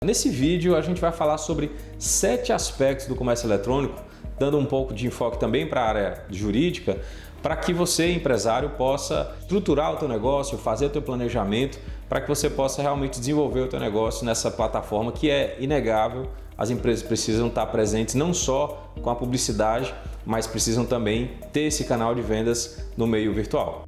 Nesse vídeo a gente vai falar sobre 7 aspectos do comércio eletrônico, dando um pouco de enfoque também para a área jurídica, para que você, empresário, possa estruturar o teu negócio, fazer o teu planejamento, para que você possa realmente desenvolver o teu negócio nessa plataforma que é inegável. As empresas precisam estar presentes não só com a publicidade, mas precisam também ter esse canal de vendas no meio virtual.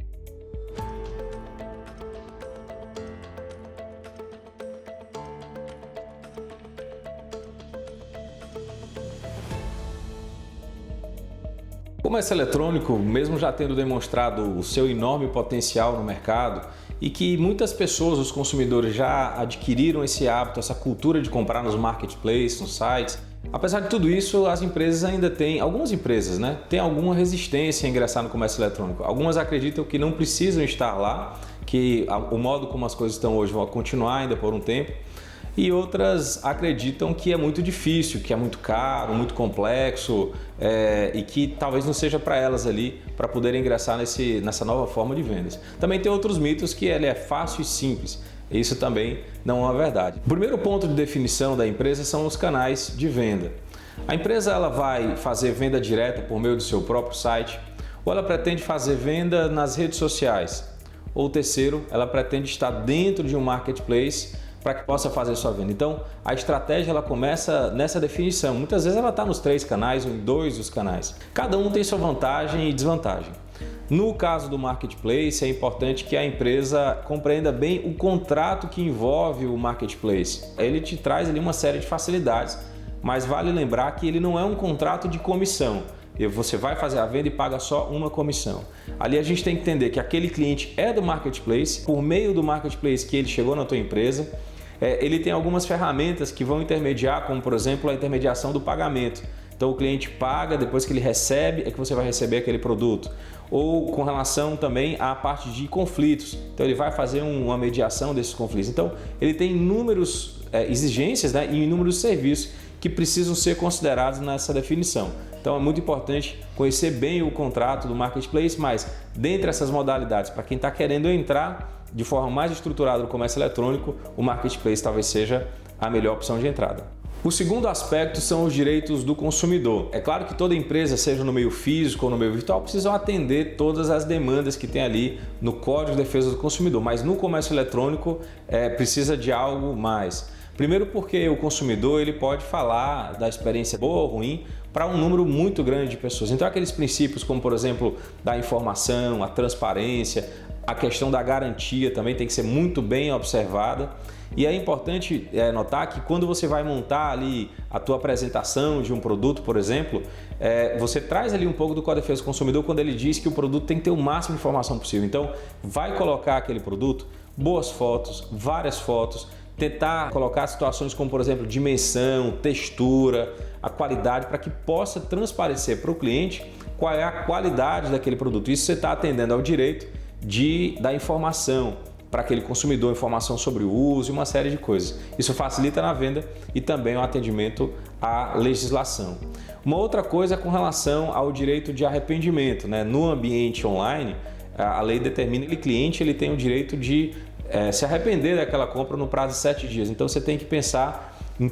O comércio eletrônico, mesmo já tendo demonstrado o seu enorme potencial no mercado e que muitas pessoas, os consumidores, já adquiriram esse hábito, essa cultura de comprar nos marketplaces, nos sites, apesar de tudo isso, as empresas ainda têm, algumas empresas, têm alguma resistência a ingressar no comércio eletrônico. Algumas acreditam que não precisam estar lá, que o modo como as coisas estão hoje vão continuar ainda por um tempo. E outras acreditam que é muito difícil, que é muito caro, muito complexo e que talvez não seja para elas ali para poderem ingressar nessa nova forma de vendas. Também tem outros mitos que ele é fácil e simples. Isso também não é uma verdade. O primeiro ponto de definição da empresa são os canais de venda. A empresa ela vai fazer venda direta por meio do seu próprio site ou ela pretende fazer venda nas redes sociais. Ou terceiro, ela pretende estar dentro de um marketplace para que possa fazer sua venda. Então, a estratégia ela começa nessa definição. Muitas vezes ela está nos 3 canais ou em 2 dos canais. Cada um tem sua vantagem e desvantagem. No caso do marketplace, é importante que a empresa compreenda bem o contrato que envolve o marketplace. Ele te traz ali uma série de facilidades, mas vale lembrar que ele não é um contrato de comissão. Você vai fazer a venda e paga só uma comissão. Ali a gente tem que entender que aquele cliente é do marketplace, por meio do marketplace que ele chegou na tua empresa, ele tem algumas ferramentas que vão intermediar, como por exemplo a intermediação do pagamento. Então o cliente paga, depois que ele recebe, é que você vai receber aquele produto. Ou com relação também à parte de conflitos. Então ele vai fazer uma mediação desses conflitos. Então ele tem inúmeras exigências e inúmeros serviços que precisam ser considerados nessa definição. Então é muito importante conhecer bem o contrato do marketplace, mas dentre essas modalidades, para quem está querendo entrar de forma mais estruturada no comércio eletrônico, o marketplace talvez seja a melhor opção de entrada. O segundo aspecto são os direitos do consumidor. É claro que toda empresa, seja no meio físico ou no meio virtual, precisam atender todas as demandas que tem ali no Código de Defesa do Consumidor, mas no comércio eletrônico precisa de algo mais. Primeiro porque o consumidor ele pode falar da experiência boa ou ruim para um número muito grande de pessoas. Então aqueles princípios como, por exemplo, da informação, a transparência, a questão da garantia também tem que ser muito bem observada. E é importante notar que quando você vai montar ali a tua apresentação de um produto, por exemplo, você traz ali um pouco do Código de Defesa do Consumidor quando ele diz que o produto tem que ter o máximo de informação possível. Então vai colocar aquele produto, boas fotos, várias fotos, tentar colocar situações como, por exemplo, dimensão, textura, a qualidade, para que possa transparecer para o cliente qual é a qualidade daquele produto. Isso você está atendendo ao direito da informação para aquele consumidor, informação sobre o uso e uma série de coisas. Isso facilita na venda e também o atendimento à legislação. Uma outra coisa é com relação ao direito de arrependimento. No ambiente online, a lei determina que o cliente ele tem o direito de se arrepender daquela compra no prazo de 7 dias. Então você tem que pensar em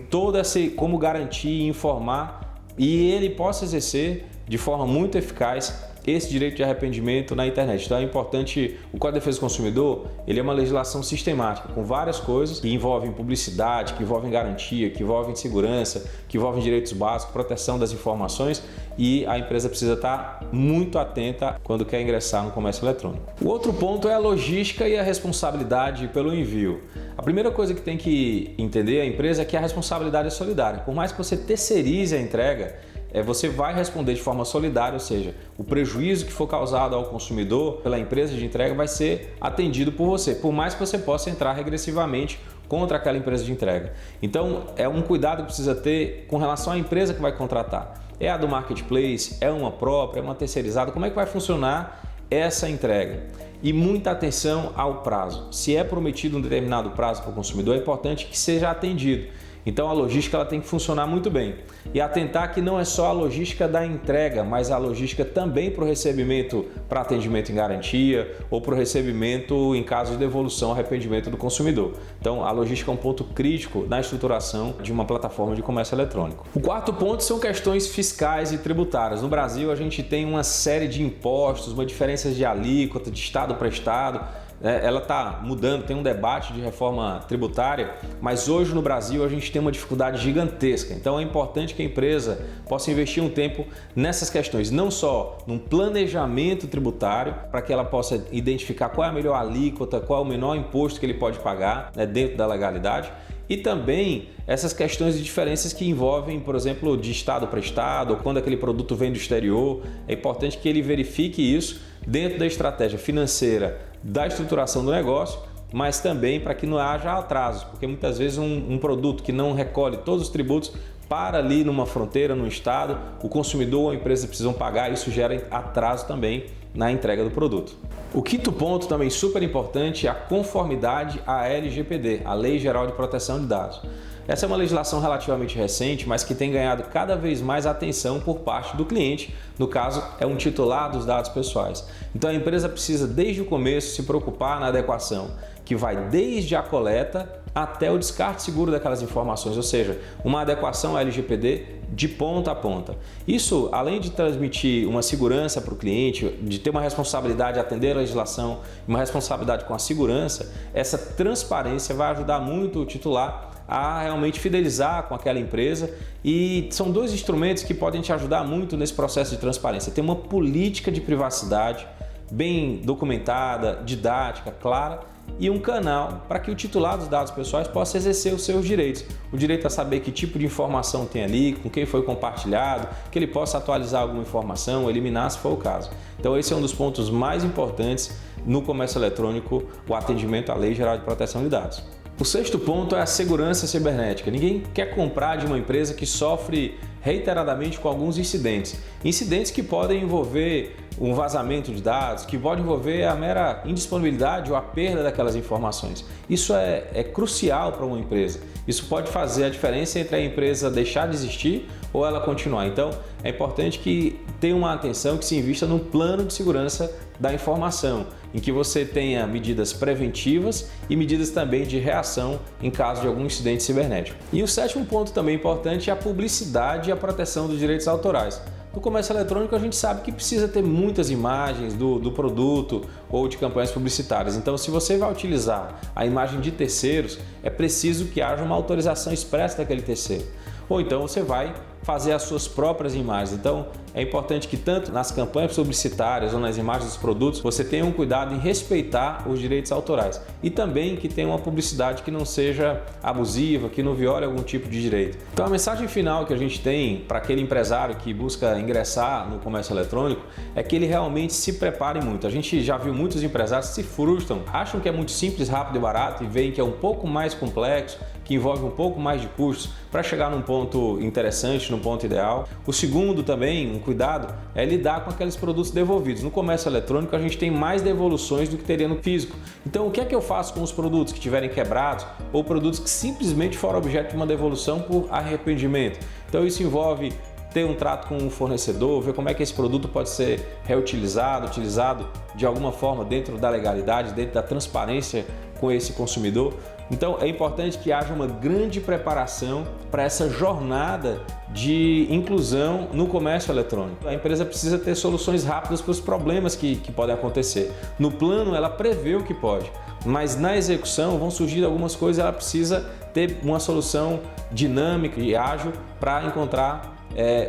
como garantir e informar e ele possa exercer de forma muito eficaz esse direito de arrependimento na internet. Então é importante, o Código de Defesa do Consumidor, ele é uma legislação sistemática, com várias coisas que envolvem publicidade, que envolvem garantia, que envolvem segurança, que envolvem direitos básicos, proteção das informações e a empresa precisa estar muito atenta quando quer ingressar no comércio eletrônico. O outro ponto é a logística e a responsabilidade pelo envio. A primeira coisa que tem que entender a empresa é que a responsabilidade é solidária. Por mais que você terceirize a entrega, você vai responder de forma solidária, ou seja, o prejuízo que for causado ao consumidor pela empresa de entrega vai ser atendido por você, por mais que você possa entrar regressivamente contra aquela empresa de entrega. Então, é um cuidado que precisa ter com relação à empresa que vai contratar. É a do marketplace? É uma própria? É uma terceirizada? Como é que vai funcionar essa entrega? E muita atenção ao prazo. Se é prometido um determinado prazo para o consumidor, é importante que seja atendido. Então a logística ela tem que funcionar muito bem. E atentar que não é só a logística da entrega, mas a logística também para o recebimento para atendimento em garantia ou para o recebimento em caso de devolução, arrependimento do consumidor. Então a logística é um ponto crítico na estruturação de uma plataforma de comércio eletrônico. O quarto ponto são questões fiscais e tributárias. No Brasil a gente tem uma série de impostos, uma diferença de alíquota de estado para estado. Ela está mudando, tem um debate de reforma tributária, mas hoje no Brasil a gente tem uma dificuldade gigantesca. Então é importante que a empresa possa investir um tempo nessas questões, não só num planejamento tributário, para que ela possa identificar qual é a melhor alíquota, qual é o menor imposto que ele pode pagar, né, dentro da legalidade, e também essas questões de diferenças que envolvem, por exemplo, de estado para estado, ou quando aquele produto vem do exterior. É importante que ele verifique isso dentro da estratégia financeira da estruturação do negócio, mas também para que não haja atrasos, porque muitas vezes um produto que não recolhe todos os tributos para ali numa fronteira, num estado, o consumidor ou a empresa precisam pagar, e isso gera atraso também na entrega do produto. O quinto ponto, também super importante, é a conformidade à LGPD, a Lei Geral de Proteção de Dados. Essa é uma legislação relativamente recente, mas que tem ganhado cada vez mais atenção por parte do cliente, no caso é um titular dos dados pessoais. Então a empresa precisa desde o começo se preocupar na adequação, que vai desde a coleta até o descarte seguro daquelas informações, ou seja, uma adequação à LGPD de ponta a ponta. Isso, além de transmitir uma segurança para o cliente, de ter uma responsabilidade de atender a legislação, uma responsabilidade com a segurança, essa transparência vai ajudar muito o titular a realmente fidelizar com aquela empresa, e são dois instrumentos que podem te ajudar muito nesse processo de transparência. Tem uma política de privacidade bem documentada, didática, clara, e um canal para que o titular dos dados pessoais possa exercer os seus direitos. O direito a saber que tipo de informação tem ali, com quem foi compartilhado, que ele possa atualizar alguma informação, eliminar se for o caso. Então esse é um dos pontos mais importantes no comércio eletrônico, o atendimento à Lei Geral de Proteção de Dados. O sexto ponto é a segurança cibernética. Ninguém quer comprar de uma empresa que sofre reiteradamente com alguns incidentes. Incidentes que podem envolver um vazamento de dados, que pode envolver a mera indisponibilidade ou a perda daquelas informações. Isso é crucial para uma empresa. Isso pode fazer a diferença entre a empresa deixar de existir ou ela continuar. Então, é importante que tenha uma atenção, que se invista num plano de segurança da informação, em que você tenha medidas preventivas e medidas também de reação em caso de algum incidente cibernético. E o sétimo ponto também importante é a publicidade e a proteção dos direitos autorais. No comércio eletrônico a gente sabe que precisa ter muitas imagens do produto ou de campanhas publicitárias. Então, se você vai utilizar a imagem de terceiros, é preciso que haja uma autorização expressa daquele terceiro. Ou então você vai fazer as suas próprias imagens. Então é importante que tanto nas campanhas publicitárias ou nas imagens dos produtos você tenha um cuidado em respeitar os direitos autorais, e também que tenha uma publicidade que não seja abusiva, que não viole algum tipo de direito. Então a mensagem final que a gente tem para aquele empresário que busca ingressar no comércio eletrônico é que ele realmente se prepare muito. A gente já viu muitos empresários que se frustram, acham que é muito simples, rápido e barato, e veem que é um pouco mais complexo, que envolve um pouco mais de custos para chegar num ponto interessante, num ponto ideal. O segundo também, um cuidado, é lidar com aqueles produtos devolvidos. No comércio eletrônico a gente tem mais devoluções do que teria no físico. Então o que é que eu faço com os produtos que estiverem quebrados ou produtos que simplesmente foram objeto de uma devolução por arrependimento? Então isso envolve ter um trato com o fornecedor, ver como é que esse produto pode ser reutilizado, utilizado de alguma forma dentro da legalidade, dentro da transparência com esse consumidor. Então é importante que haja uma grande preparação para essa jornada de inclusão no comércio eletrônico. A empresa precisa ter soluções rápidas para os problemas que podem acontecer. No plano ela prevê o que pode, mas na execução vão surgir algumas coisas e ela precisa ter uma solução dinâmica e ágil para encontrar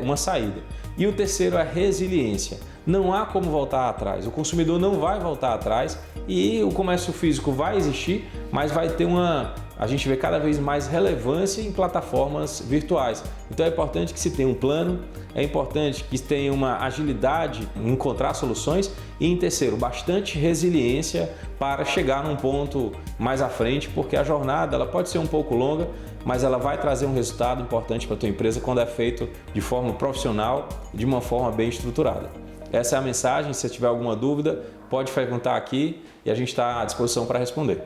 uma saída. E o terceiro é a resiliência. Não há como voltar atrás, o consumidor não vai voltar atrás e o comércio físico vai existir, mas vai ter a gente vê cada vez mais relevância em plataformas virtuais. Então é importante que se tenha um plano, é importante que tenha uma agilidade em encontrar soluções e, em terceiro, bastante resiliência para chegar num ponto mais à frente, porque a jornada ela pode ser um pouco longa, mas ela vai trazer um resultado importante para a tua empresa quando é feito de forma profissional e de uma forma bem estruturada. Essa é a mensagem. Se você tiver alguma dúvida, pode perguntar aqui e a gente está à disposição para responder.